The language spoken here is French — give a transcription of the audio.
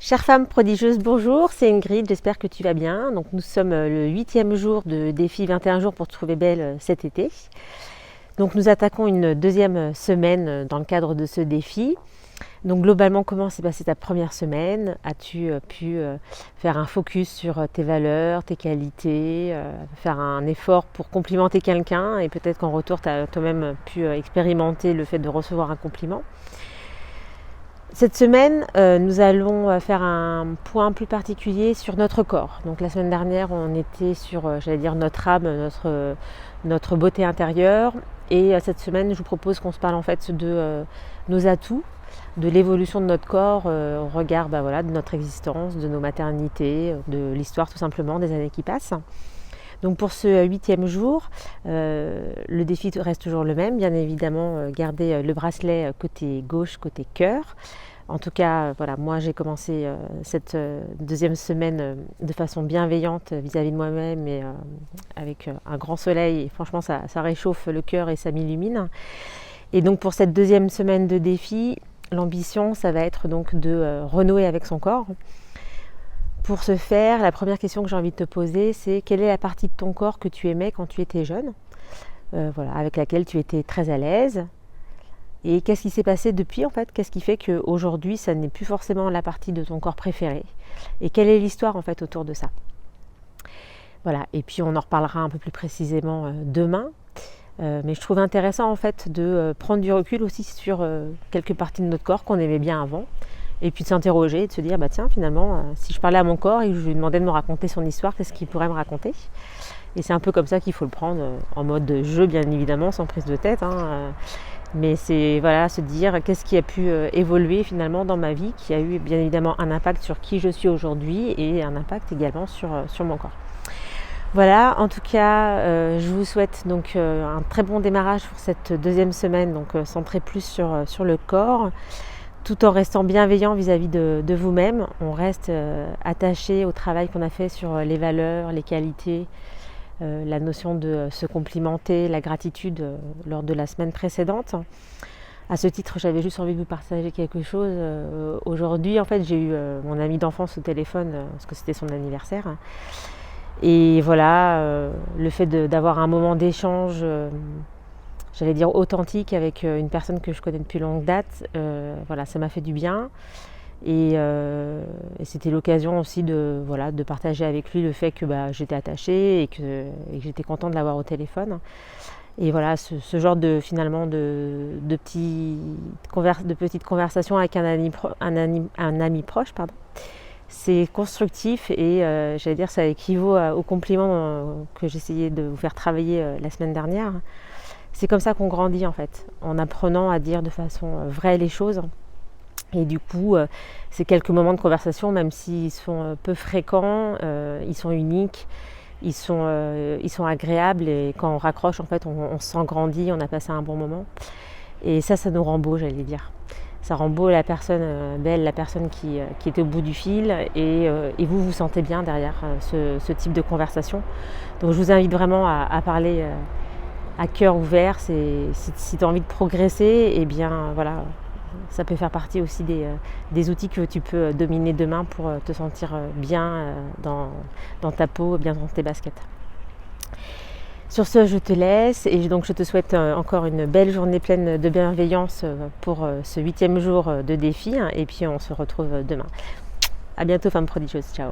Chère femme prodigieuse, bonjour, c'est Ingrid, j'espère que tu vas bien. Donc nous sommes le 8e jour de défi 21 jours pour te trouver belle cet été. Donc nous attaquons une deuxième semaine dans le cadre de ce défi. Donc globalement, comment s'est passée ta première semaine? As-tu pu faire un focus sur tes valeurs, tes qualités, faire un effort pour complimenter quelqu'un et peut-être qu'en retour tu as toi-même pu expérimenter le fait de recevoir un compliment? Cette semaine, nous allons faire un point plus particulier sur notre corps. Donc la semaine dernière, on était sur, j'allais dire, notre âme, notre beauté intérieure. Et cette semaine, je vous propose qu'on se parle en fait de nos atouts, de l'évolution de notre corps au regard de notre existence, de nos maternités, de l'histoire tout simplement des années qui passent. Donc pour ce 8e jour, le défi reste toujours le même, bien évidemment garder le bracelet côté gauche, côté cœur. En tout cas, moi j'ai commencé cette deuxième semaine de façon bienveillante vis-à-vis de moi-même et avec un grand soleil. Et franchement, ça réchauffe le cœur et ça m'illumine. Et donc pour cette deuxième semaine de défi, l'ambition, ça va être donc de renouer avec son corps. Pour ce faire, la première question que j'ai envie de te poser, c'est quelle est la partie de ton corps que tu aimais quand tu étais jeune, avec laquelle tu étais très à l'aise. Et qu'est-ce qui s'est passé depuis en fait? Qu'est-ce qui fait qu'aujourd'hui, ça n'est plus forcément la partie de ton corps préférée? Et quelle est l'histoire en fait autour de ça? Voilà, et puis on en reparlera un peu plus précisément demain. Mais je trouve intéressant en fait de prendre du recul aussi sur quelques parties de notre corps qu'on aimait bien avant. Et puis de s'interroger et de se dire, tiens, finalement, si je parlais à mon corps et que je lui demandais de me raconter son histoire, qu'est-ce qu'il pourrait me raconter? Et c'est un peu comme ça qu'il faut le prendre, en mode jeu, bien évidemment, sans prise de tête. Mais c'est se dire qu'est-ce qui a pu évoluer finalement dans ma vie, qui a eu bien évidemment un impact sur qui je suis aujourd'hui et un impact également sur mon corps. Voilà, en tout cas, je vous souhaite donc un très bon démarrage pour cette deuxième semaine, donc centré plus sur le corps, tout en restant bienveillant vis-à-vis de vous-même. On reste attaché au travail qu'on a fait sur les valeurs, les qualités, la notion de se complimenter, la gratitude lors de la semaine précédente. À ce titre, j'avais juste envie de vous partager quelque chose. Aujourd'hui, en fait, j'ai eu mon ami d'enfance au téléphone, parce que c'était son anniversaire. Et voilà, le fait d'avoir un moment d'échange, j'allais dire authentique avec une personne que je connais depuis longue date, ça m'a fait du bien. Et c'était l'occasion aussi de partager avec lui le fait que j'étais attachée et que j'étais contente de l'avoir au téléphone. Et voilà, ce genre de petites conversations avec un ami proche, c'est constructif et j'allais dire ça équivaut au compliment que j'essayais de vous faire travailler la semaine dernière. C'est comme ça qu'on grandit en fait, en apprenant à dire de façon vraie les choses. Et du coup, ces quelques moments de conversation, même s'ils sont peu fréquents, ils sont uniques, ils sont agréables et quand on raccroche, en fait, on se sent grandi, on a passé un bon moment. Et ça nous rend beau, j'allais dire. Ça rend beau la personne belle, la personne qui est au bout du fil et vous sentez bien derrière ce type de conversation. Donc je vous invite vraiment à parler à cœur ouvert. Si tu as envie de progresser, eh bien voilà, ça peut faire partie aussi des outils que tu peux dominer demain pour te sentir bien dans ta peau, bien dans tes baskets. Sur ce, je te laisse et donc je te souhaite encore une belle journée pleine de bienveillance pour ce 8e jour de défi et puis on se retrouve demain. À bientôt, femme prodigieuse. Ciao.